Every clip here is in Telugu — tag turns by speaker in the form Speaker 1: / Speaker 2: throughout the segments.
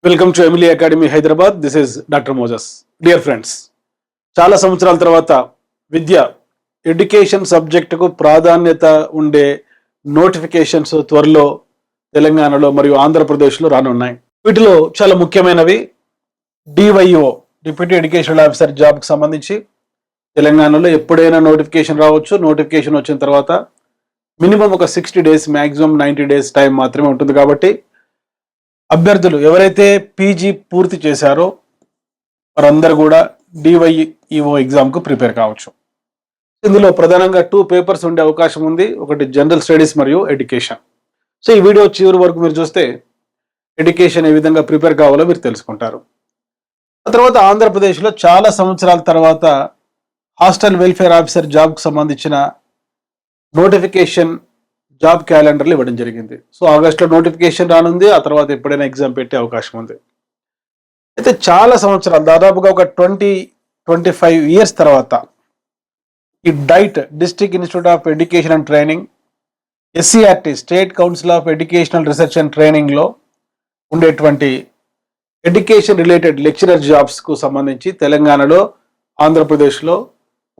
Speaker 1: Welcome to Emily academy Hyderabad. This is doctor Moses. Dear friends, చాలా సంవత్సరాల తర్వాత విద్య ఎడ్యుకేషన్ సబ్జెక్టుకు ప్రాధాన్యత ఉండే నోటిఫికేషన్స్ త్వరలో తెలంగాణలో మరియు ఆంధ్రప్రదేశ్లో రానున్నాయి. వీటిలో చాలా ముఖ్యమైనవి డివైఓ, డిప్యూటీ ఎడ్యుకేషనల్ ఆఫీసర్ జాబ్కి సంబంధించి తెలంగాణలో ఎప్పుడైనా నోటిఫికేషన్ రావచ్చు. నోటిఫికేషన్ వచ్చిన తర్వాత మినిమం ఒక 60 days, మ్యాక్సిమం 90 days టైం మాత్రమే ఉంటుంది. కాబట్టి అభ్యర్థులు ఎవరైతే పీజీ పూర్తి చేశారో వారందరూ కూడా డివైఈఓ ఎగ్జామ్కు ప్రిపేర్ కావచ్చు. ఇందులో ప్రధానంగా 2 పేపర్స్ ఉండే అవకాశం ఉంది. ఒకటి జనరల్ స్టడీస్ మరియు ఎడ్యుకేషన్. సో ఈ వీడియో చివరి వరకు మీరు చూస్తే ఎడ్యుకేషన్ ఏ విధంగా ప్రిపేర్ కావాలో మీరు తెలుసుకుంటారు. ఆ తర్వాత ఆంధ్రప్రదేశ్లో చాలా సంవత్సరాల తర్వాత హాస్టల్ వెల్ఫేర్ ఆఫీసర్ జాబ్కు సంబంధించిన నోటిఫికేషన్ జాబ్ క్యాలెండర్లు ఇవ్వడం జరిగింది. సో ఆగస్టులో నోటిఫికేషన్ రానుంది. ఆ తర్వాత ఎప్పుడైనా ఎగ్జామ్ పెట్టే అవకాశం ఉంది. అయితే చాలా సంవత్సరాలు, దాదాపుగా ఒక 20-25 years తర్వాత ఈ diet, district institute of education and training, SCERT, state council of educational research and ట్రైనింగ్లో ఉండేటువంటి ఎడ్యుకేషన్ రిలేటెడ్ లెక్చరర్ జాబ్స్కు సంబంధించి తెలంగాణలో, ఆంధ్రప్రదేశ్లో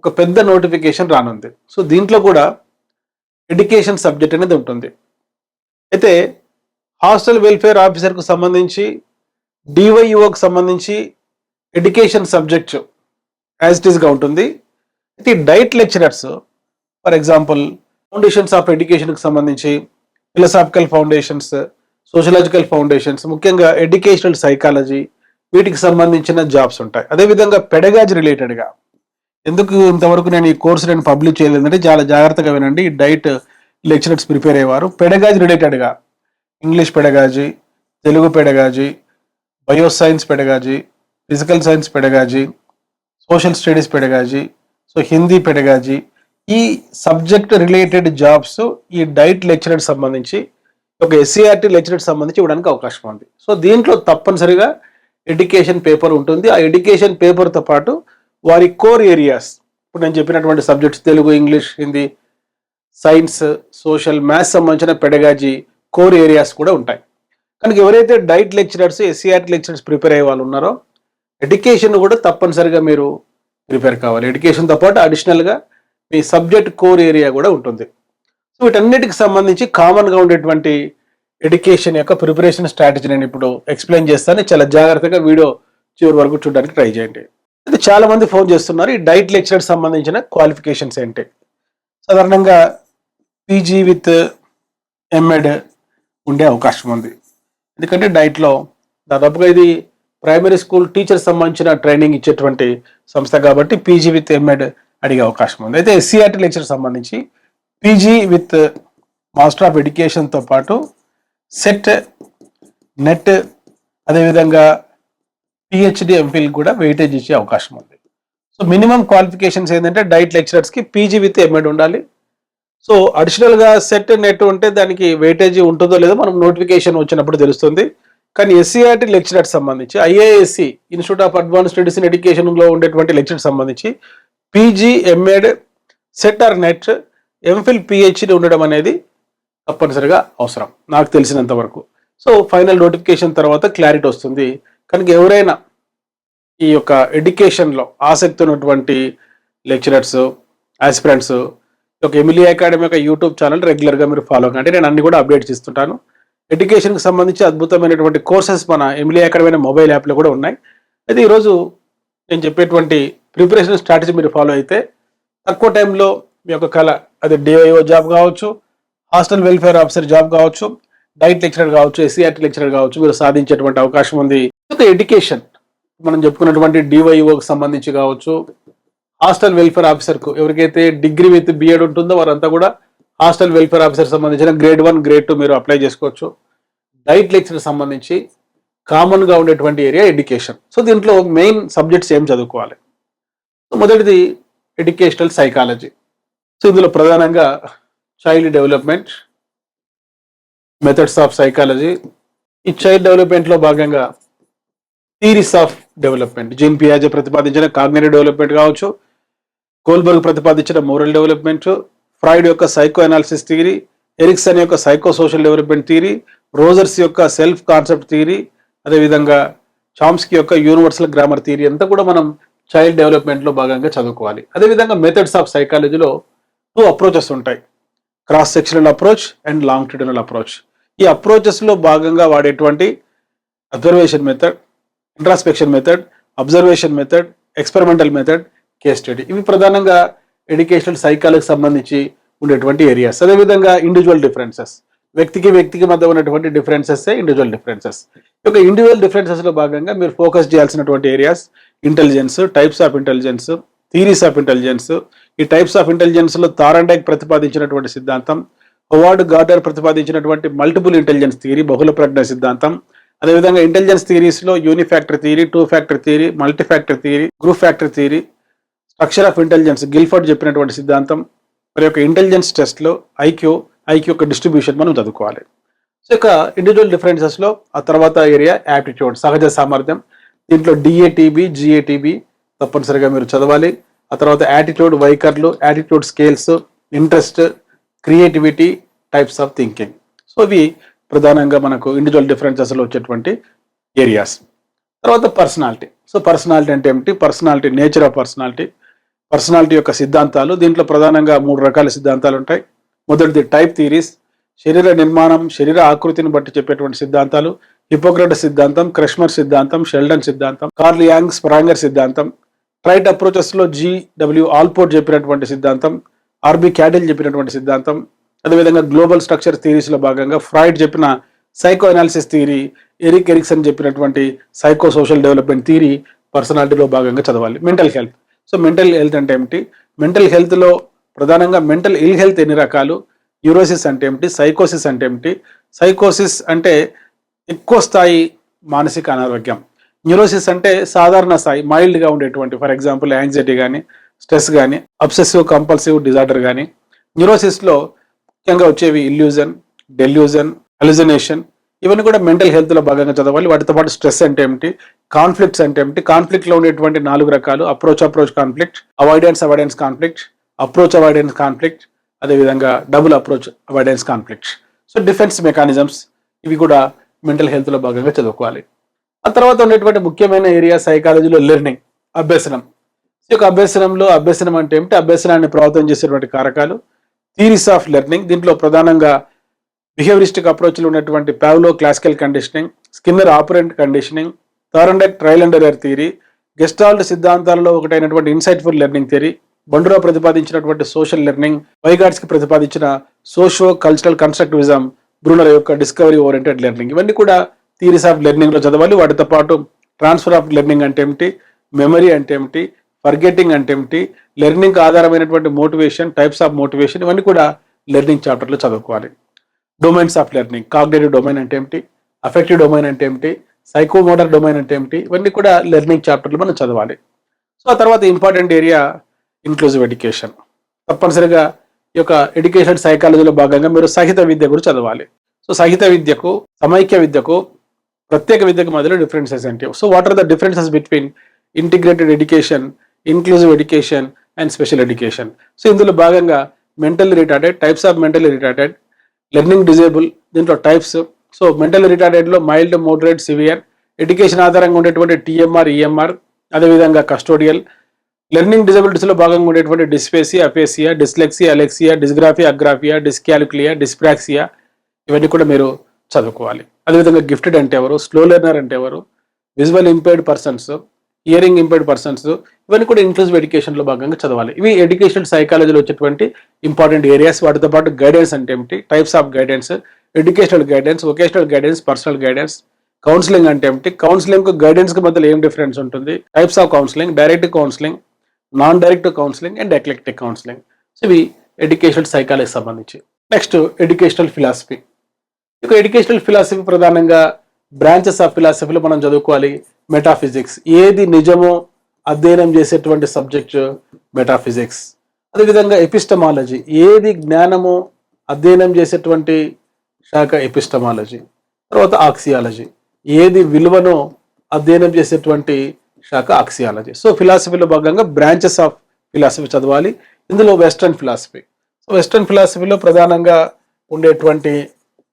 Speaker 1: ఒక పెద్ద నోటిఫికేషన్ రానుంది. సో దీంట్లో కూడా ఎడ్యుకేషన్ సబ్జెక్ట్ అనేది ఉంటుంది. అయితే హాస్టల్ వెల్ఫేర్ ఆఫీసర్కు సంబంధించి, డివైఓకి సంబంధించి ఎడ్యుకేషన్ సబ్జెక్ట్ యాజ్ ఇట్ ఈస్గా ఉంటుంది. అయితే diet lecturers, for example foundations of ఎడ్యుకేషన్కి సంబంధించి ఫిలసాఫికల్ ఫౌండేషన్స్, సోషలాజికల్ ఫౌండేషన్స్, ముఖ్యంగా ఎడ్యుకేషనల్ సైకాలజీ, వీటికి సంబంధించిన జాబ్స్ ఉంటాయి. అదేవిధంగా పెడగాజీ రిలేటెడ్గా, ఎందుకు ఇంతవరకు నేను ఈ కోర్సు పబ్లిష్ చేయలేదంటే చాలా జాగ్రత్తగా వినండి. ఈ డైట్ లెక్చరర్స్ ప్రిపేర్ అయ్యేవారు పెడగాజీ రిలేటెడ్గా English pedagogy, Telugu pedagogy, bioscience pedagogy, physical science pedagogy, social studies pedagogy, so Hindi pedagogy, ఈ సబ్జెక్ట్ రిలేటెడ్ జాబ్స్ ఈ డైట్ లెక్చరర్ సంబంధించి, ఒక ఎస్సీఆర్టీ లెక్చరర్ సంబంధించి ఇవ్వడానికి అవకాశం ఉంది. సో దీంట్లో తప్పనిసరిగా ఎడ్యుకేషన్ పేపర్ ఉంటుంది. ఆ ఎడ్యుకేషన్ పేపర్తో పాటు వారి కోర్ ఏరియాస్, ఇప్పుడు నేను చెప్పినటువంటి subjects Telugu, English, Hindi, science, social, maths సంబంధించిన పెడగాజీ కోర్ ఏరియాస్ కూడా ఉంటాయి. కనుక ఎవరైతే diet lecturers, SCERT lecturers prepare అయ్యే వాళ్ళు ఉన్నారో ఎడ్యుకేషన్ కూడా తప్పనిసరిగా మీరు ప్రిపేర్ కావాలి. ఎడ్యుకేషన్తో పాటు అడిషనల్గా మీ సబ్జెక్ట్ కోర్ ఏరియా కూడా ఉంటుంది. సో వీటన్నిటికి సంబంధించి కామన్గా ఉండేటువంటి ఎడ్యుకేషన్ యొక్క ప్రిపరేషన్ స్ట్రాటజీ నేను ఇప్పుడు ఎక్స్ప్లెయిన్ చేస్తాను. చాలా జాగ్రత్తగా వీడియో చివరి వరకు చూడడానికి ట్రై చేయండి. అయితే చాలా మంది ఫోన్ చేస్తున్నారు, ఈ డైట్ లెక్చర్ సంబంధించిన క్వాలిఫికేషన్స్ ఏంటి? సాధారణంగా పీజీ విత్ ఎంఎడ్ ఉండే అవకాశం ఉంది. ఎందుకంటే డైట్లో దాదాపుగా ఇది ప్రైమరీ స్కూల్ టీచర్ సంబంధించిన ట్రైనింగ్ ఇచ్చేటువంటి సంస్థ కాబట్టి పీజీ విత్ ఎంఎడ్ అడిగే అవకాశం ఉంది. అయితే ఎస్సీఆర్టీ లెక్చర్ సంబంధించి పీజీ విత్ మాస్టర్ ఆఫ్ ఎడ్యుకేషన్తో పాటు సెట్, నెట్, అదేవిధంగా పిహెచ్డి, ఎంఫిల్ కూడా వెయిటేజ్ ఇచ్చే అవకాశం ఉంది. సో మినిమం క్వాలిఫికేషన్స్ ఏంటంటే డైట్ లెక్చరర్స్కి పీజీ విత్ ఎంఎడ్ ఉండాలి. సో అడిషనల్గా సెట్, నెట్ ఉంటే దానికి వెయిటేజ్ ఉంటుందో లేదో మనం నోటిఫికేషన్ వచ్చినప్పుడు తెలుస్తుంది. కానీ ఎస్సీఆర్టీ లెక్చరర్ సంబంధించి IASE, institute of advanced studies in ఎడ్యుకేషన్లో ఉండేటువంటి లెక్చర్ సంబంధించి PG, MEd, SET or NET, MPhil, PhD ఉండడం అనేది తప్పనిసరిగా అవసరం నాకు తెలిసినంత వరకు. సో ఫైనల్ నోటిఫికేషన్ తర్వాత క్లారిటీ వస్తుంది. కనుక ఎవరైనా ఈ యొక్క ఎడ్యుకేషన్లో ఆసక్తి ఉన్నటువంటి లెక్చరర్స్, ఆస్పిరెంట్స్ ఒక ఎమిలీ అకాడమీ యొక్క యూట్యూబ్ ఛానల్ రెగ్యులర్గా మీరు ఫాలో కండి. నేను అన్ని కూడా అప్డేట్స్ ఇస్తుంటాను. ఎడ్యుకేషన్కి సంబంధించి అద్భుతమైనటువంటి కోర్సెస్ మన ఎమిలీ అకాడమీ అనే మొబైల్ యాప్లో కూడా ఉన్నాయి. అయితే ఈరోజు నేను చెప్పేటువంటి ప్రిపరేషన్ స్ట్రాటజీ మీరు ఫాలో అయితే తక్కువ టైంలో మీ యొక్క కళ, అది డిఐఓ జాబ్ కావచ్చు, హాస్టల్ వెల్ఫేర్ ఆఫీసర్ జాబ్ కావచ్చు, డైట్ లెక్చరర్ కావచ్చు, ఎస్సీఆర్టీ లెక్చరర్ కావచ్చు, మీరు సాధించేటువంటి అవకాశం ఉంది. ఎడ్యుకేషన్ మనం చెప్పుకున్నటువంటి డివైఓకి సంబంధించి కావచ్చు, హాస్టల్ వెల్ఫేర్ ఆఫీసర్కు ఎవరికైతే డిగ్రీ విత్ బిఎడ్ ఉంటుందో వారంతా కూడా హాస్టల్ వెల్ఫేర్ ఆఫీసర్ సంబంధించిన గ్రేడ్ 1, గ్రేడ్ 2 మీరు అప్లై చేసుకోవచ్చు. డైట్ లెక్చర్ సంబంధించి కామన్గా ఉండేటువంటి ఏరియా ఎడ్యుకేషన్. సో దీంట్లో మెయిన్ సబ్జెక్ట్స్ ఏం చదువుకోవాలి? మొదటిది ఎడ్యుకేషనల్ సైకాలజీ. సో ఇందులో ప్రధానంగా child development, methods of psychology, ఈ చైల్డ్ డెవలప్మెంట్లో భాగంగా థీరీస్ ఆఫ్ డెవలప్మెంట్, జీన్ పియాజే ప్రతిపాదించిన కాగ్నిటివ్ డెవలప్మెంట్ కావచ్చు, కోల్బర్గ్ ప్రతిపాదించిన మోరల్ డెవలప్మెంట్, ఫ్రాయిడ్ యొక్క సైకో అనాలిసిస్ థియరీ, ఎరిక్సన్ యొక్క psycho social development theory, Rogers యొక్క సెల్ఫ్ కాన్సెప్ట్ థియరీ, అదేవిధంగా చామ్స్కీ యొక్క యూనివర్సల్ గ్రామర్ థియరీ అంతా కూడా మనం చైల్డ్ డెవలప్మెంట్లో భాగంగా చదువుకోవాలి. అదేవిధంగా మెథడ్స్ ఆఫ్ సైకాలజీలో 2 అప్రోచెస్ ఉంటాయి, cross sectional approach and longitudinal approach. ఈ అప్రోచెస్లో భాగంగా వాడేటువంటి observation method, introspection method, observation method, experimental method, case study, ఇవి ప్రధానంగా ఎడ్యుకేషనల్ సైకాలజీకి సంబంధించి ఉండేటువంటి ఏరియాస్. అదేవిధంగా ఇండివిజువల్ డిఫరెన్సెస్, వ్యక్తికి మధ్య ఉన్నటువంటి డిఫరెన్సెస్ ఇండివిజువల్ డిఫరెన్సెస్. ఈ యొక్క ఇండివిజువల్ డిఫరెన్సెస్లో భాగంగా మీరు ఫోకస్ చేయాల్సినటువంటి areas intelligence, types of intelligence, theories of intelligence. ఈ టైప్స్ ఆఫ్ ఇంటెలిజెన్స్లో థారండైక్ ప్రతిపాదించినటువంటి సిద్ధాంతం, హోవార్డ్ గార్డర్ ప్రతిపాదించినటువంటి మల్టిపుల్ ఇంటెలిజెన్స్ థియరీ, బహుళ ప్రజ్ఞ సిద్ధాంతం. అదేవిధంగా ఇంటెలిజెన్స్ థియరీస్లో unifactor theory, 2 factor theory, multi factor theory, group factor theory, structure of intelligence Guilford చెప్పినటువంటి సిద్ధాంతం. మరి యొక్క ఇంటెలిజెన్స్ టెస్ట్లో ఐక్యూ యొక్క డిస్ట్రిబ్యూషన్ మనం చదువుకోవాలి. సో ఇక ఇండివిజువల్ డిఫరెన్సెస్లో ఆ తర్వాత ఏరియా యాప్టిట్యూడ్, సహజ సామర్థ్యం. దీంట్లో డిఏటిబి, జిఏటిబి తప్పనిసరిగా మీరు చదవాలి. ఆ తర్వాత యాటిట్యూడ్, వైకర్లు, attitude scales, interest, creativity, types of thinking. So ఇవి ప్రధానంగా మనకు ఇండివిజువల్ డిఫరెన్సెస్లో వచ్చేటువంటి ఏరియాస్. తర్వాత పర్సనాలిటీ. సో పర్సనాలిటీ అంటే ఏమిటి? పర్సనాలిటీ, నేచర్ ఆఫ్ పర్సనాలిటీ యొక్క సిద్ధాంతాలు. దీంట్లో ప్రధానంగా 3 రకాల సిద్ధాంతాలు ఉంటాయి. మొదటిది టైప్ థియరీస్, శరీర నిర్మాణం, శరీర ఆకృతిని బట్టి చెప్పేటువంటి సిద్ధాంతాలు. హిపోక్రటస్ సిద్ధాంతం, క్రెష్మర్ సిద్ధాంతం, షెల్డన్ సిద్ధాంతం, కార్ల్ యాంగ్, స్ప్రాంగర్ సిద్ధాంతం. ట్రైట్ అప్రోచెస్లో GW ఆల్పోర్ట్ చెప్పినటువంటి సిద్ధాంతం, RB క్యాడిల్ చెప్పినటువంటి సిద్ధాంతం. అదేవిధంగా గ్లోబల్ స్ట్రక్చర్ థియరీస్లో భాగంగా ఫ్రాయిడ్ చెప్పిన psycho analysis theory, Erik Erikson చెప్పినటువంటి సైకో సోషల్ డెవలప్మెంట్ థియరీ పర్సనాలిటీలో భాగంగా చదవాలి. Mental health. So mental health అంటే ఏమిటి? మెంటల్ హెల్త్లో ప్రధానంగా మెంటల్ ఇల్ హెల్త్ ఎన్ని రకాలు, న్యూరోసిస్ అంటే ఏమిటి, సైకోసిస్ అంటే ఏమిటి? సైకోసిస్ అంటే ఎక్కువ స్థాయి మానసిక అనారోగ్యం, న్యూరోసిస్ అంటే సాధారణ స్థాయి మైల్డ్గా ఉండేటువంటి, ఫర్ ఎగ్జాంపుల్ యాంగ్జైటీ కానీ, స్ట్రెస్ కానీ, అబ్సెసివ్ కంపల్సివ్ డిజార్డర్ కానీ. న్యూరోసిస్లో ముఖ్యంగా వచ్చేవి ఇల్యూజన్, డెల్యూజన్, హెలుసినేషన్, ఇవన్నీ కూడా మెంటల్ హెల్త్లో భాగంగా చదవాలి. వాటితో పాటు స్ట్రెస్ అంటే ఏమిటి, కాన్ఫ్లిక్ట్స్ అంటే ఏమిటి, కాన్ఫ్లిక్ట్లో ఉండేటువంటి 4 రకాలు, approach conflict, avoidance conflict, avoidance conflict, అదేవిధంగా double avoidance conflict. So defence mechanisms, ఇవి కూడా మెంటల్ హెల్త్లో భాగంగా చదువుకోవాలి. ఆ తర్వాత ఉండేటువంటి ముఖ్యమైన ఏరియా సైకాలజీలో లెర్నింగ్, అభ్యసనం. ఈ యొక్క అభ్యసనం అంటే ఏమిటి? అభ్యసనాన్ని ప్రభావితం చేసేటువంటి కారకాలు, థియరీస్ ఆఫ్ లెర్నింగ్. దీంట్లో ప్రధానంగా బిహేవియరిస్టిక్ అప్రోచ్లో ఉన్నటువంటి Pavlov classical conditioning, Skinner operant conditioning, Thorndike trial and error theory, Gestalt సిద్ధాంతాలలో ఒకటైనటువంటి ఇన్సైట్ఫుల్ లెర్నింగ్ థియరీ, బండురా ప్రతిపాదించినటువంటి సోషల్ లెర్నింగ్, వైగాట్స్కి ప్రతిపాదించిన సోషో కల్చరల్ కన్స్ట్రక్టివిజం, బ్రూనర్ యొక్క డిస్కవరీ ఓరియంటెడ్ లెర్నింగ్. ఇవన్నీ కూడా థియరీస్ ఆఫ్ లెర్నింగ్లో చదవాలి. వాటితో పాటు ట్రాన్స్ఫర్ ఆఫ్ లెర్నింగ్ అంటే ఏమిటి, మెమరీ అంటే ఏమిటి, ఫర్గెటింగ్ అంటే ఏమిటి, లెర్నింగ్ ఆధారమైనటువంటి మోటివేషన్, టైప్స్ ఆఫ్ మోటివేషన్, ఇవన్నీ కూడా లెర్నింగ్ చాప్టర్లో చదువుకోవాలి. Domains of learning, cognitive domain అంటే ఏమిటి, అఫెక్టివ్ డొమైన్ అంటే ఏమిటి, సైకోమోటర్ డొమైన్ అంటే ఏమిటి, ఇవన్నీ కూడా లెర్నింగ్ చాప్టర్లో మనం చదవాలి. సో ఆ తర్వాత ఇంపార్టెంట్ ఏరియా ఇంక్లూజివ్ ఎడ్యుకేషన్. తప్పనిసరిగా ఈ యొక్క ఎడ్యుకేషన్ సైకాలజీలో భాగంగా మీరు సహిత విద్య గురించి చదవాలి. సో సహిత విద్యకు, సమైక్య విద్యకు, ప్రత్యేక విద్యకు మధ్యలో డిఫరెన్సెస్ ఏంటి? So what are the differences between integrated education, inclusive education and special education? So ఇందులో భాగంగా mentally retarded, types of mentally retarded, learning disable, దీంట్లో టైప్స్. సో మెంటల్లీ రిటార్డెడ్లో మైల్డ్, మోడరేట్, సివియర్, ఎడ్యుకేషన్ ఆధారంగా ఉండేటువంటి TMR, EMR, అదేవిధంగా కస్టోడియల్. లెర్నింగ్ డిజబిలిటీస్లో భాగంగా ఉండేటువంటి dysphasia, aphasia, dyslexia, alexia, dysgraphia, agraphia, dyscalculia, dyspraxia, ఇవన్నీ కూడా మీరు చదువుకోవాలి. అదేవిధంగా గిఫ్టెడ్ అంటే ఎవరు, స్లో లెర్నర్ అంటే ఎవరు, visual impaired persons, hearing impaired persons, ఇవన్నీ కూడా ఇంక్లూజివ్ ఎడ్యుకేషన్లో భాగంగా చదవాలి. ఇవి ఎడ్యుకేషన్ సైకాలజీలో వచ్చేటువంటి ఇంపార్టెంట్ ఏరియాస్. వాటితో పాటు గైడెన్స్ అంటే ఏమిటి, types of guidance, educational guidance, vocational guidance, personal guidance, counselling అంటే ఏమిటి, కౌన్సిలింగ్ గైడెన్స్ కి మధ్యలో ఏం డిఫరెన్స్ ఉంటుంది, types of counselling, direct counselling, non direct counselling and eclectic counselling. So ఇవి ఎడ్యుకేషనల్ సైకాలజీకి సంబంధించి. Next educational philosophy. ఇక ఎడ్యుకేషనల్ ఫిలాసఫీ ప్రధానంగా బ్రాంచెస్ ఆఫ్ ఫిలాసఫీలో మనం చదువుకోవాలి. మెటాఫిజిక్స్, ఏది నిజమో అధ్యయనం చేసేటువంటి సబ్జెక్ట్ మెటాఫిజిక్స్. అదేవిధంగా ఎపిస్టమాలజీ, ఏది జ్ఞానమో అధ్యయనం చేసేటువంటి శాఖ ఎపిస్టమాలజీ. తర్వాత ఆక్సియాలజీ, ఏది విలువనో అధ్యయనం చేసేటువంటి శాఖ ఆక్సియాలజీ. సో ఫిలాసఫీలో భాగంగా బ్రాంచెస్ ఆఫ్ ఫిలాసఫీ చదవాలి. ఇందులో వెస్టర్న్ ఫిలాసఫీ. సో వెస్టర్న్ ఫిలాసఫీలో ప్రధానంగా ఉండేటువంటి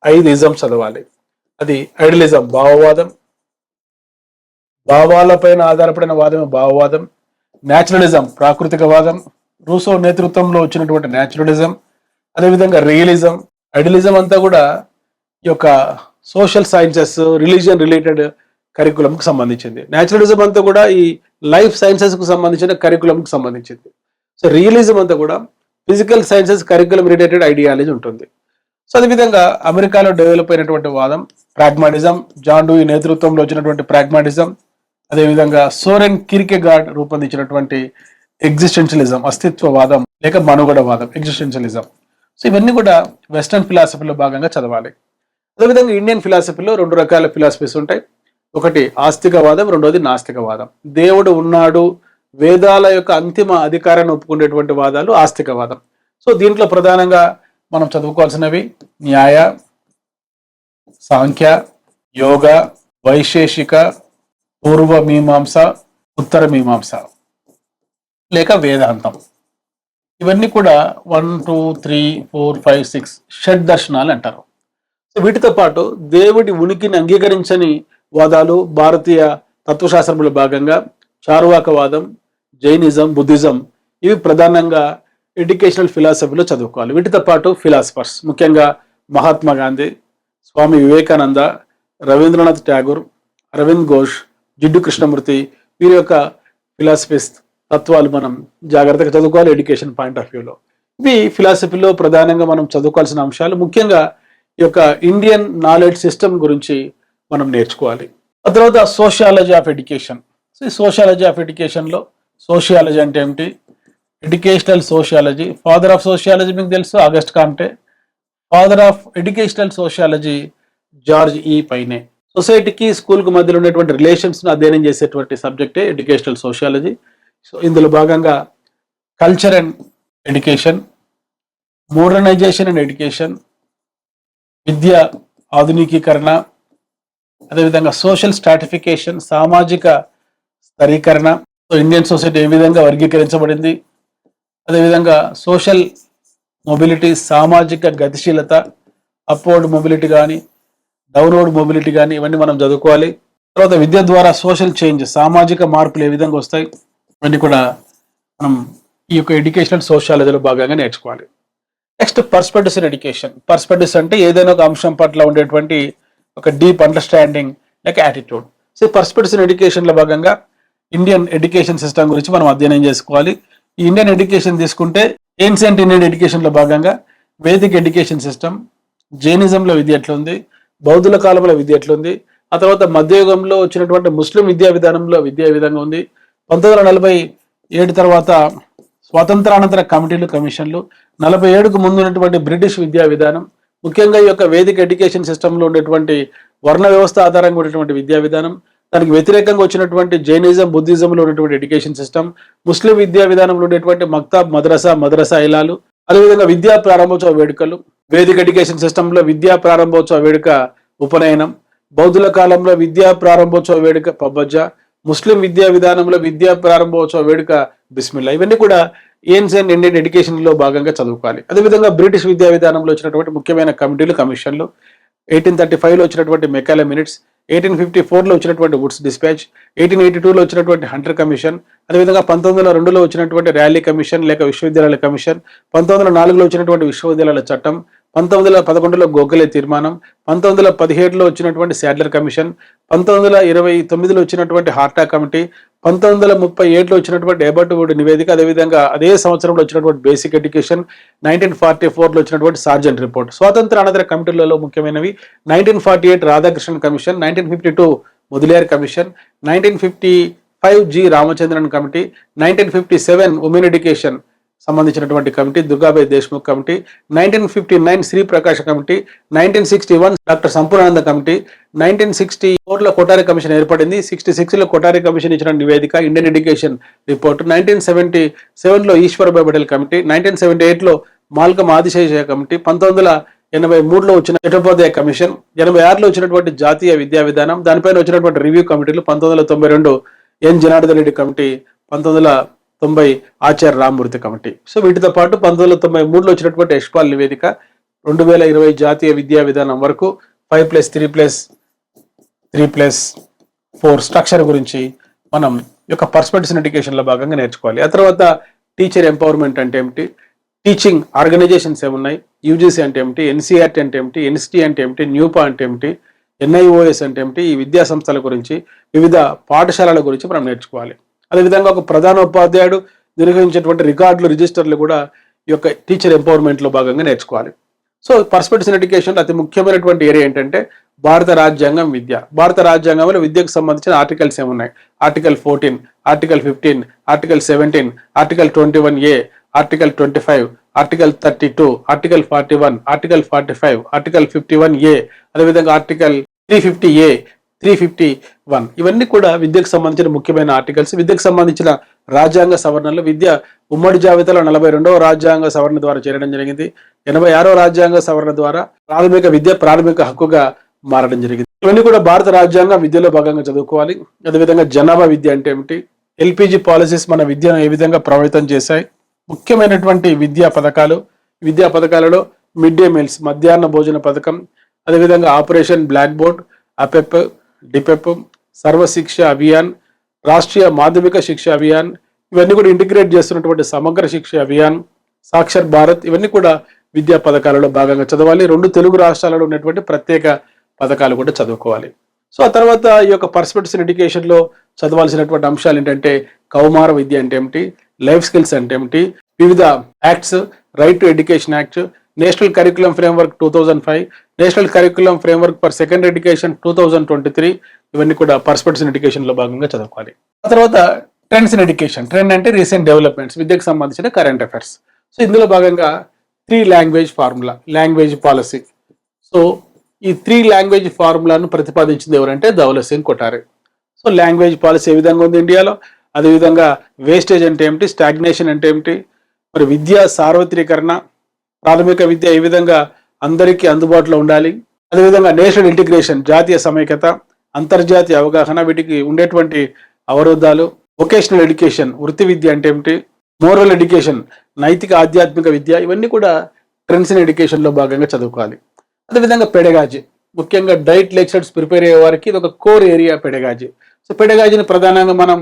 Speaker 1: 5 ఇజమ్స్ చదవాలి. అది ఐడియలిజం, భావవాదం, భావాలపైన ఆధారపడిన వాదమే భావవాదం. న్యాచురలిజం ప్రాకృతికవాదం, రూసో నేతృత్వంలో వచ్చినటువంటి న్యాచురలిజం, అదేవిధంగా రియలిజం, ఐడియలిజం అంతా కూడా ఈ యొక్క సోషల్ సైన్సెస్, రిలీజియన్ రిలేటెడ్ కరికులంకి సంబంధించింది. న్యాచురలిజం అంతా కూడా ఈ లైఫ్ సైన్సెస్కు సంబంధించిన కరికులంకి సంబంధించింది. సో రియలిజం అంతా కూడా physical sciences curriculum related ideology ఉంటుంది. సో అదేవిధంగా అమెరికాలో డెవలప్ అయినటువంటి వాదం ప్రాగ్మాటిజం, జాన్ డూయి నేతృత్వంలో వచ్చినటువంటి ప్రాగ్మాటిజం, అదేవిధంగా సోరెన్ కిర్కెగార్డ్ రూపొందించినటువంటి ఎగ్జిస్టెన్షియలిజం, అస్తిత్వవాదం లేక మనుగడవాదం, ఎగ్జిస్టెన్షియలిజం. సో ఇవన్నీ కూడా వెస్టర్న్ ఫిలాసఫీలో భాగంగా చదవాలి. అదేవిధంగా ఇండియన్ ఫిలాసఫీలో 2 రకాల ఫిలాసఫీస్ ఉంటాయి. ఒకటి ఆస్తికవాదం, రెండోది నాస్తికవాదం. దేవుడు ఉన్నాడు, వేదాల యొక్క అంతిమ అధికారాన్ని ఒప్పుకునేటువంటి వాదాలు ఆస్తికవాదం. సో దీంట్లో ప్రధానంగా మనం చదువుకోవాల్సినవి న్యాయ, సాంఖ్య, యోగ, వైశేషిక, పూర్వ మీమాంస, ఉత్తర మీమాంస లేక వేదాంతం. ఇవన్నీ కూడా 1, 2, 3, 4, 5, 6 షడ్ దర్శనాలు అంటారు. సో వీటితో పాటు దేవుడి ఉనికిని అంగీకరించని వాదాలు భారతీయ తత్వశాస్త్రంలో భాగంగా చార్వాకవాదం, జైనిజం, బుద్ధిజం ఇవి ప్రధానంగా ఎడ్యుకేషనల్ ఫిలాసఫీలో చదువుకోవాలి. వీటితో పాటు ఫిలాసఫర్స్ ముఖ్యంగా మహాత్మా గాంధీ, స్వామి వివేకానంద, రవీంద్రనాథ్ ఠాగూర్, అరవింద్ ఘోష్, జిడ్డు కృష్ణమూర్తి వీరి యొక్క ఫిలాసఫీస్ తత్వాలు మనం జాగ్రత్తగా చదువుకోవాలి ఎడ్యుకేషన్ పాయింట్ ఆఫ్ వ్యూలో. ఇవి ఫిలాసఫీలో ప్రధానంగా మనం చదువుకోవాల్సిన అంశాలు. ముఖ్యంగా ఈ యొక్క ఇండియన్ నాలెడ్జ్ సిస్టమ్ గురించి మనం నేర్చుకోవాలి. ఆ తర్వాత సోషియాలజీ ఆఫ్ ఎడ్యుకేషన్. సో ఈ సోషియాలజీ ఆఫ్ ఎడ్యుకేషన్లో సోషియాలజీ అంటే ఏమిటి, educational sociology, father of sociology మీకు తెలుసు August Comte, father of educational sociology George E Payne. సొసైటీకి స్కూల్కి మధ్యలో ఉన్నటువంటి రిలేషన్స్ను అధ్యయనం చేసేటువంటి సబ్జెక్టే ఎడ్యుకేషనల్ సోషియాలజీ. సో ఇందులో భాగంగా culture and education, modernisation and education, విద్య ఆధునికీకరణ, అదేవిధంగా సోషల్ స్ట్రాటిఫికేషన్, సామాజిక స్థరీకరణ, సో ఇండియన్ సొసైటీ ఏ విధంగా వర్గీకరించబడింది, అదేవిధంగా సోషల్ మొబిలిటీ, సామాజిక గతిశీలత, అప్వర్డ్ మొబిలిటీ కానీ డౌన్వర్డ్ మొబిలిటీ కానీ ఇవన్నీ మనం చదువుకోవాలి. తర్వాత విద్య ద్వారా సోషల్ చేంజ్, సామాజిక మార్పులు ఏ విధంగా వస్తాయి ఇవన్నీ కూడా మనం ఈ యొక్క ఎడ్యుకేషనల్ సోషియాలజీలో భాగంగా నేర్చుకోవాలి. Next perspectives in education. Perspectives అంటే ఏదైనా ఒక అంశం పట్ల ఉండేటువంటి ఒక డీప్ అండర్స్టాండింగ్ లేక యాటిట్యూడ్. సో పర్స్పెక్టివ్స్ ఇన్ ఎడ్యుకేషన్లో భాగంగా ఇండియన్ ఎడ్యుకేషన్ సిస్టమ్ గురించి మనం అధ్యయనం చేసుకోవాలి. ఈ ఇండియన్ ఎడ్యుకేషన్ తీసుకుంటే ఏన్షియంట్ ఇండియన్ ఎడ్యుకేషన్లో భాగంగా వేదిక్ ఎడ్యుకేషన్ సిస్టమ్, జైనిజంలో విద్య ఎట్లుంది, బౌద్ధుల కాలంలో విద్య ఎట్లుంది, ఆ తర్వాత మధ్యయుగంలో వచ్చినటువంటి ముస్లిం విద్యా విధానంలో విద్య ఏ విధంగా ఉంది, 1947 తర్వాత స్వాతంత్రానంతర కమిటీలు, కమిషన్లు, 47కు ముందు ఉన్నటువంటి బ్రిటిష్ విద్యా విధానం, ముఖ్యంగా ఈ యొక్క వేదిక ఎడ్యుకేషన్ సిస్టంలో ఉండేటువంటి వర్ణ వ్యవస్థ ఆధారంగా ఉన్నటువంటి విద్యా విధానం, దానికి వ్యతిరేకంగా వచ్చినటువంటి జైనిజం, బుద్ధిజంలో ఉన్నటువంటి ఎడ్యుకేషన్ సిస్టమ్, ముస్లిం విద్యా విధానంలో ఉండేటువంటి మక్తాబ్, మద్రసా ఇలాలు, అదేవిధంగా విద్యా ప్రారంభోత్సవ వేడుకలు, వేదిక ఎడ్యుకేషన్ సిస్టంలో విద్యా ప్రారంభోత్సవ వేడుక ఉపనయనం, బౌద్ధుల కాలంలో విద్యా ప్రారంభోత్సవ వేడుక పబ్బజ్జ, ముస్లిం విద్యా విధానంలో విద్యా ప్రారంభోత్సవ వేడుక బిస్మిల్లా. ఇవన్నీ కూడా ఏన్షియంట్ ఇండియన్ ఎడ్యుకేషన్లో భాగంగా చదువుకోవాలి. అదేవిధంగా బ్రిటిష్ విద్యా విధానంలో వచ్చినటువంటి ముఖ్యమైన కమిటీలు, కమిషన్లు, 1835లో వచ్చినటువంటి మెకాలే మినిట్స్, 1854లో వచ్చినటువంటి వుడ్స్ డిస్పాచ్, 1882లో వచ్చినటువంటి హంటర్ కమిషన్, అదేవిధంగా 1902లో వచ్చినటువంటి ర్యాలీ కమిషన్ లేక విశ్వవిద్యాలయాల కమిషన్, 1904లో వచ్చినటువంటి విశ్వవిద్యాలయాల చట్టం, 1911లో గోఖలే తీర్మానం, 1917లో వచ్చినటువంటి శాడ్లర్ కమిషన్, 1929లో వచ్చినటువంటి హార్టా కమిటీ, 1937లో వచ్చినటువంటి ఎబర్ట్వుడ్ నివేదిక, అదేవిధంగా అదే సంవత్సరంలో వచ్చినటువంటి బేసిక్ ఎడ్యుకేషన్, 1944లో వచ్చినటువంటి సార్జెంట్ రిపోర్ట్. స్వాతంత్ర అనంతర కమిటీలలో ముఖ్యమైనవి 1948 Radhakrishnan commission, 1952 Mudaliar commission, 1955 G Ramachandran committee, 1957 women education సంబంధించినటువంటి committee Durgabai Deshmukh committee, 1959 Sri Prakash committee, 1961 doctor Sampurnanand committee, 1964లో కొఠారి కమిషన్ ఏర్పడింది, 66లో కొఠారి కమిషన్ ఇచ్చిన నివేదిక ఇండియన్ ఎడ్యుకేషన్ రిపోర్ట్, 1977లో ఈశ్వరబాయ్ పటేల్ కమిటీ, 1978లో మాల్కం ఆదిశేషయ్య కమిటీ, 1983లో వచ్చిన చట్టోపాధ్యాయ కమిషన్, 86లో వచ్చినటువంటి జాతీయ విద్యా విధానం, దానిపైన వచ్చినటువంటి రివ్యూ కమిటీలు, 1992 ఎన్ జనార్దన్ రెడ్డి కమిటీ, 1990 ఆచార్య రామ్మూర్తి కమిటీ. సో వీటితో పాటు 1993లో వచ్చినటువంటి యశ్పాల్ నివేదిక, 2020 జాతీయ విద్యా విధానం వరకు 5+3+3+, స్ట్రక్చర్ గురించి మనం ఈ యొక్క పర్స్పెక్టివ్స్ ఇన్ ఎడ్యుకేషన్లో భాగంగా నేర్చుకోవాలి. ఆ తర్వాత టీచర్ ఎంపవర్మెంట్ అంటే ఏమిటి, టీచింగ్ ఆర్గనైజేషన్స్ ఏమున్నాయి, యూజీసీ అంటే ఏమిటి, ఎన్సీఆర్టీ అంటే ఏమిటి, ఎన్సిటీ అంటే ఏమిటి, న్యూపా అంటే ఏమిటి, ఎన్ఐఓఎస్ అంటే ఏమిటి, ఈ విద్యా సంస్థల గురించి, వివిధ పాఠశాలల గురించి మనం నేర్చుకోవాలి. అదేవిధంగా ఒక ప్రధాన ఉపాధ్యాయుడు నిర్వహించేటువంటి రికార్డులు, రిజిస్టర్లు కూడా ఈ యొక్క టీచర్ ఎంపవర్మెంట్లో భాగంగా నేర్చుకోవాలి. సో పర్స్పెక్టివ్స్ ఇన్ ఎడ్యుకేషన్ అతి ముఖ్యమైనటువంటి ఏరియా ఏంటంటే భారత రాజ్యాంగం విద్య. భారత రాజ్యాంగంలో విద్యకు సంబంధించిన ఆర్టికల్స్ ఏమున్నాయి, article 14, article 15, article 17, article 21A, article 25, article 32, article 41, article 45, article 51A, అదేవిధంగా ఆర్టికల్ 350A, 351. ఇవన్నీ కూడా విద్యకు సంబంధించిన ముఖ్యమైన ఆర్టికల్స్. విద్యకు సంబంధించిన రాజ్యాంగ సవరణలు. విద్య ఉమ్మడి జాబితాలో 42వ రాజ్యాంగ సవరణ ద్వారా చేరడం జరిగింది. 86వ రాజ్యాంగ సవరణ ద్వారా ప్రాథమిక విద్య ప్రాథమిక హక్కుగా మారడం జరిగింది. ఇవన్నీ కూడా భారత రాజ్యాంగ విద్యలో భాగంగా చదువుకోవాలి. అదేవిధంగా జనాభా విద్య అంటే ఏమిటి, ఎల్పిజి పాలసీస్ మన విద్యను ఏ విధంగా ప్రభావితం చేశాయి, ముఖ్యమైనటువంటి విద్యా పథకాలలో మిడ్ డే మీల్స్ మధ్యాహ్న భోజన పథకం, అదేవిధంగా operation black board, APEP, డిపెప్, Sarva Shiksha Abhiyan, Rashtriya మాధ్యమిక శిక్ష అభియాన్, ఇవన్నీ కూడా ఇంటిగ్రేట్ చేస్తున్నటువంటి సమగ్ర శిక్ష అభియాన్, సాక్షర్ భారత్, ఇవన్నీ కూడా విద్యా పథకాలలో భాగంగా చదవాలి. 2 తెలుగు రాష్ట్రాలలో ఉన్నటువంటి ప్రత్యేక పథకాలు కూడా చదువుకోవాలి. సో ఆ తర్వాత ఈ యొక్క పర్స్పెక్టివ్స్ ఇన్ ఎడ్యుకేషన్లో చదవాల్సినటువంటి అంశాలు ఏంటంటే కౌమార విద్య అంటే ఏమిటి, లైఫ్ స్కిల్స్ అంటే ఏమిటి, వివిధ acts, right to education act, national curriculum framework 2005, national curriculum framework for secondary education 2023, ఇవన్నీ కూడా పర్స్పెక్టివ్స్ ఇన్ ఎడ్యుకేషన్లో భాగంగా చదువుకోవాలి. ఆ తర్వాత ట్రెండ్స్ ఇన్ ఎడ్యుకేషన్. ట్రెండ్ అంటే రీసెంట్ డెవలప్మెంట్స్, విద్యకు సంబంధించిన కరెంట్ అఫైర్స్. సో ఇందులో భాగంగా 3 language formula, language policy. So ఈ 3 లాంగ్వేజ్ ఫార్ములాను ప్రతిపాదించింది ఎవరంటే Dhaval Singh Kothari. So language policy ఏ విధంగా ఉంది ఇండియాలో, అదేవిధంగా వేస్టేజ్ అంటే ఏమిటి, స్టాగ్నేషన్ అంటే ఏమిటి, మరి విద్యా సార్వత్రీకరణ, ప్రాథమిక విద్య ఏ విధంగా అందరికీ అందుబాటులో ఉండాలి, అదేవిధంగా నేషనల్ ఇంటిగ్రేషన్ జాతీయ సమైక్యత, అంతర్జాతీయ అవగాహన, వీటికి ఉండేటువంటి అవరోధాలు, వొకేషనల్ ఎడ్యుకేషన్ వృత్తి విద్య అంటే ఏమిటి, మోరల్ ఎడ్యుకేషన్ నైతిక ఆధ్యాత్మిక విద్య, ఇవన్నీ కూడా ట్రెండ్స్ ఇన్ ఎడ్యుకేషన్లో భాగంగా చదువుకోవాలి. అదేవిధంగా పెడగాజీ, ముఖ్యంగా డైట్ లెక్చర్స్ ప్రిపేర్ అయ్యే వారికి ఇది ఒక కోర్ ఏరియా పెడగాజీ. సో పెడగాజీని ప్రధానంగా మనం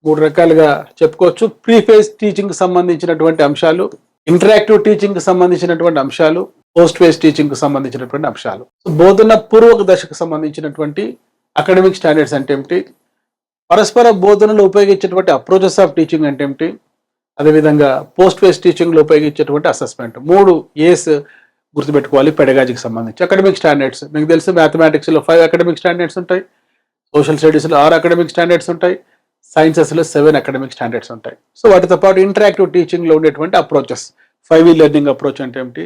Speaker 1: 3 రకాలుగా చెప్పుకోవచ్చు. ప్రీ ఫేజ్ టీచింగ్ సంబంధించినటువంటి అంశాలు, ఇంటరాక్టివ్ టీచింగ్ సంబంధించినటువంటి అంశాలు, పోస్ట్ ఫేజ్ టీచింగ్ సంబంధించినటువంటి అంశాలు. బోధన పూర్వక దశకు సంబంధించినటువంటి అకాడమిక్ స్టాండర్డ్స్ అంటే ఏమిటి, పరస్పర బోధనలో ఉపయోగించేటువంటి అప్రోచెస్ ఆఫ్ టీచింగ్ అంటే ఏమిటి, అదేవిధంగా పోస్ట్ ఫేజ్ టీచింగ్లో ఉపయోగించేటువంటి అసెస్మెంట్. 3 ఏస్ గుర్తుపెట్టుకోవాలి పెడగాజీకి సంబంధించి. అకాడమిక్ స్టాండర్డ్స్ మీకు తెలుసు, మ్యాథమెటిక్స్లో 5 అకాడమిక్ స్టాండర్డ్స్ ఉంటాయి, సోషల్ స్టడీస్లో 6 అకాడమిక్ స్టాండర్డ్స్ ఉంటాయి, సైన్సెస్లో 7 అకాడమిక్ స్టాండర్డ్స్ ఉంటాయి. సో వాటితో పాటు ఇంటరాక్టివ్ టీచింగ్లో ఉండేటువంటి అప్రోచెస్, 5E లెర్నింగ్ అప్రోచ్ అంటే ఏమిటి,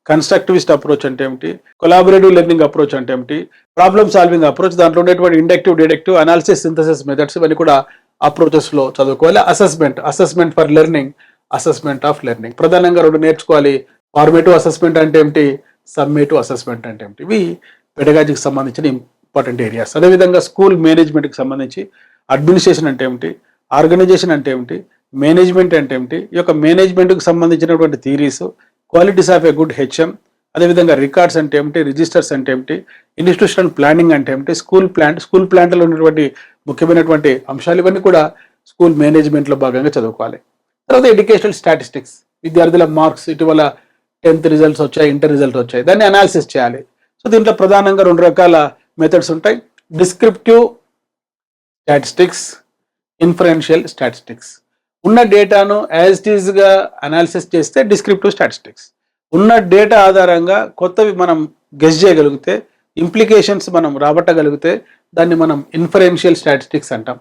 Speaker 1: కన్స్ట్రక్టివిస్ట్ అప్రోచ్ అంటే ఏమిటి, కొలాబరేటివ్ లెర్నింగ్ అప్రోచ్ అంటే ఏమిటి, ప్రాబ్లమ్ సాల్వింగ్ అప్రోచ్, దాంట్లో ఉండేటువంటి inductive deductive analysis synthesis methods, ఇవన్నీ కూడా అప్రోచెస్లో చదువుకోవాలి. Assessment for learning, assessment of learning, ప్రధానంగా 2 నేర్చుకోవాలి. ఫార్మేటివ్ అసెస్మెంట్ అంటే ఏమిటి, సమ్మేటివ్ అసెస్మెంట్ అంటే ఏమిటి, ఇవి పెడగాజీకి సంబంధించిన ఇంపార్టెంట్ ఏరియాస్. అదేవిధంగా స్కూల్ మేనేజ్మెంట్కి సంబంధించి అడ్మినిస్ట్రేషన్ అంటే ఏమిటి, ఆర్గనైజేషన్ అంటే ఏమిటి, మేనేజ్మెంట్ అంటే ఏమిటి, ఈ యొక్క మేనేజ్మెంట్కి సంబంధించినటువంటి theories, qualities of a good HM, అదేవిధంగా రికార్డ్స్ అంటే ఏమిటి, రిజిస్టర్స్ అంటే ఏమిటి, ఇన్స్టిట్యూషనల్ ప్లానింగ్ అంటే ఏమిటి, స్కూల్ ప్లాంట్లో ఉన్నటువంటి ముఖ్యమైనటువంటి అంశాలు, ఇవన్నీ కూడా స్కూల్ మేనేజ్మెంట్లో భాగంగా చదువుకోవాలి. తర్వాత ఎడ్యుకేషనల్ స్టాటిస్టిక్స్, విద్యార్థుల మార్క్స్, ఇటీవల 10th రిజల్ట్స్ వచ్చాయి, ఇంటర్ రిజల్ట్స్ వచ్చాయి, దాన్ని అనాలిసిస్ చేయాలి. సో దీంట్లో ప్రధానంగా 2 రకాల మెథడ్స్ ఉంటాయి, డిస్క్రిప్టివ్ స్టాటిస్టిక్స్, ఇన్ఫరెన్షియల్ స్టాటిస్టిక్స్. ఉన్న డేటాను యాజ్ ఇట్ ఈజ్గా అనాలిసిస్ చేస్తే డిస్క్రిప్టివ్ స్టాటిస్టిక్స్, ఉన్న డేటా ఆధారంగా కొత్తవి మనం గెస్ చేయగలిగితే, ఇంప్లికేషన్స్ మనం రాబట్టగలిగితే దాన్ని మనం ఇన్ఫరెన్షియల్ స్టాటిస్టిక్స్ అంటాం.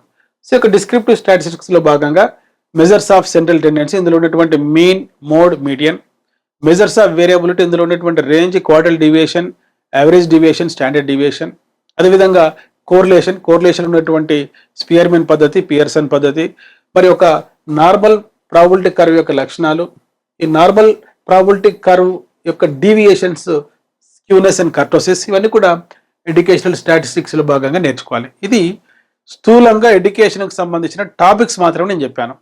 Speaker 1: సో యొక్క డిస్క్రిప్టివ్ స్టాటిస్టిక్స్లో భాగంగా మెజర్స్ ఆఫ్ సెంట్రల్ టెండెన్సీ, ఇందులో ఉన్నటువంటి mean, mode, median, measures of variability, ఇందులో ఉన్నటువంటి range, quartile deviation, average deviation, standard deviation, అదేవిధంగా కోరిలేషన్ ఉన్నటువంటి స్పియర్మెన్ పద్ధతి, పియర్సన్ పద్ధతి, మరి ఒక నార్మల్ ప్రాబిలిటీ కర్వ్ యొక్క లక్షణాలు, ఈ నార్మల్ ప్రాబిలిటీ కర్వ్ యొక్క డీవియేషన్స్, స్క్యూనెస్ అండ్ కర్టోసిస్, ఇవన్నీ కూడా ఎడ్యుకేషనల్ స్టాటిస్టిక్స్లో భాగంగా నేర్చుకోవాలి. ఇది స్థూలంగా ఎడ్యుకేషన్కి సంబంధించిన టాపిక్స్ మాత్రమే నేను చెప్పాను.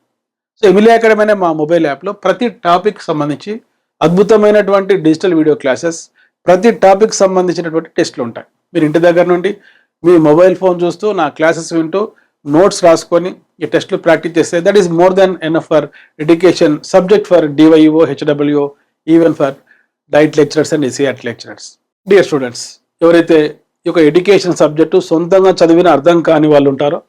Speaker 1: సో ఎమిలీ అకాడమీ అనే మా మొబైల్ యాప్లో ప్రతి టాపిక్ సంబంధించి అద్భుతమైనటువంటి డిజిటల్ వీడియో క్లాసెస్, ప్రతి టాపిక్ సంబంధించినటువంటి టెస్ట్లు ఉంటాయి. మీరు ఇంటి దగ్గర నుండి మీ మొబైల్ ఫోన్ చూస్తూ నా క్లాసెస్ వింటూ నోట్స్ రాసుకొని ఈ టెస్ట్లు ప్రాక్టీస్ చేస్తే that is more than enough for education subject for DYO హెచ్డబ్ల్యూఓ even for diet lecturers and SCERT lecturers. Dear students, ఎవరైతే ఈ యొక్క ఎడ్యుకేషన్ సబ్జెక్టు సొంతంగా చదివిన అర్థం కాని వాళ్ళు ఉంటారో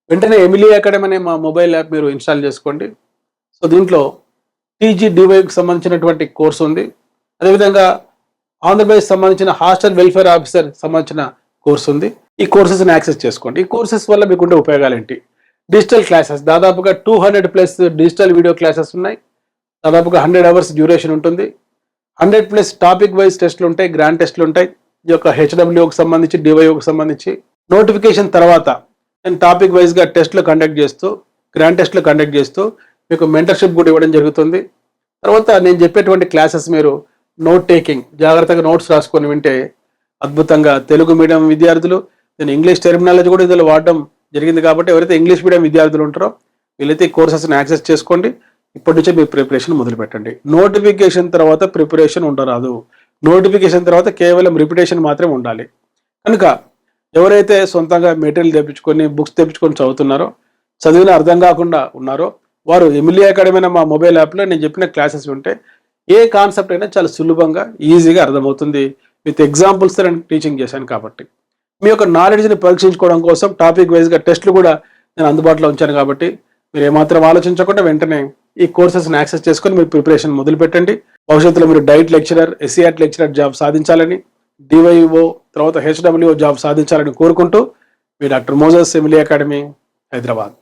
Speaker 1: వెంటనే ఎమిలీ అకాడమీ అనే మా మొబైల్ యాప్ మీరు ఇన్స్టాల్ చేసుకోండి. సో దీంట్లో TGDYకి సంబంధించినటువంటి కోర్సు ఉంది. అదేవిధంగా ఆంధ్రప్రదేశ్ సంబంధించిన హాస్టల్ వెల్ఫేర్ ఆఫీసర్ సంబంధించిన కోర్సు ఉంది. ఈ కోర్సెస్ని యాక్సెస్ చేసుకోండి. ఈ కోర్సెస్ వల్ల మీకు ఉండే ఉపయోగాలు ఏంటి? డిజిటల్ క్లాసెస్ దాదాపుగా 200+ డిజిటల్ వీడియో క్లాసెస్ ఉన్నాయి. దాదాపుగా 100 hours డ్యూరేషన్ ఉంటుంది. 100+ టాపిక్ వైజ్ టెస్ట్లు ఉంటాయి, గ్రాండ్ టెస్ట్లు ఉంటాయి. ఈ యొక్క హెచ్డబ్ల్యూకి సంబంధించి డివైఓకి సంబంధించి నోటిఫికేషన్ తర్వాత నేను టాపిక్ వైజ్గా టెస్ట్లు కండక్ట్ చేస్తూ గ్రాండ్ టెస్ట్లు కండక్ట్ చేస్తూ మీకు మెంటర్షిప్ కూడా ఇవ్వడం జరుగుతుంది. తర్వాత నేను చెప్పేటువంటి క్లాసెస్ మీరు నోట్ టేకింగ్ జాగ్రత్తగా నోట్స్ రాసుకొని వింటే అద్భుతంగా తెలుగు మీడియం విద్యార్థులు, నేను ఇంగ్లీష్ టెర్మినాలజీ కూడా ఇందులో వాడడం జరిగింది కాబట్టి ఎవరైతే ఇంగ్లీష్ మీడియం విద్యార్థులు ఉంటారో వీళ్ళైతే ఈ కోర్సెస్ని యాక్సెస్ చేసుకోండి. ఇప్పటి నుంచే మీ ప్రిపరేషన్ మొదలు పెట్టండి. నోటిఫికేషన్ తర్వాత ప్రిపరేషన్ ఉండరాదు. నోటిఫికేషన్ తర్వాత కేవలం రిపిటేషన్ మాత్రమే ఉండాలి. కనుక ఎవరైతే సొంతంగా మెటీరియల్ తెప్పించుకొని బుక్స్ తెప్పించుకొని చదువుతున్నారో, చదివిన అర్థం కాకుండా ఉన్నారో వారు ఎమిలీ అకాడమీ మా మొబైల్ యాప్లో నేను చెప్పిన క్లాసెస్ ఉంటే ఏ కాన్సెప్ట్ అయినా చాలా సులభంగా ఈజీగా అర్థమవుతుంది. విత్ ఎగ్జాంపుల్స్ నేను టీచింగ్ చేశాను కాబట్టి మీ యొక్క నాలెడ్జ్ని పరీక్షించుకోవడం కోసం టాపిక్ వైజ్గా టెస్ట్లు కూడా నేను అందుబాటులో ఉంచాను కాబట్టి మీరు ఏమాత్రం ఆలోచించకుండా వెంటనే ఈ కోర్సెస్ని యాక్సెస్ చేసుకొని మీరు ప్రిపరేషన్ మొదలు పెట్టండి. భవిష్యత్తులో మీరు DIET lecturer, SCERT lecturer job సాధించాలని, డివైఓ తర్వాత హెచ్డబ్ల్యూఓ జాబ్ సాధించాలని కోరుకుంటూ మీ doctor Moses Emily academy, Hyderabad.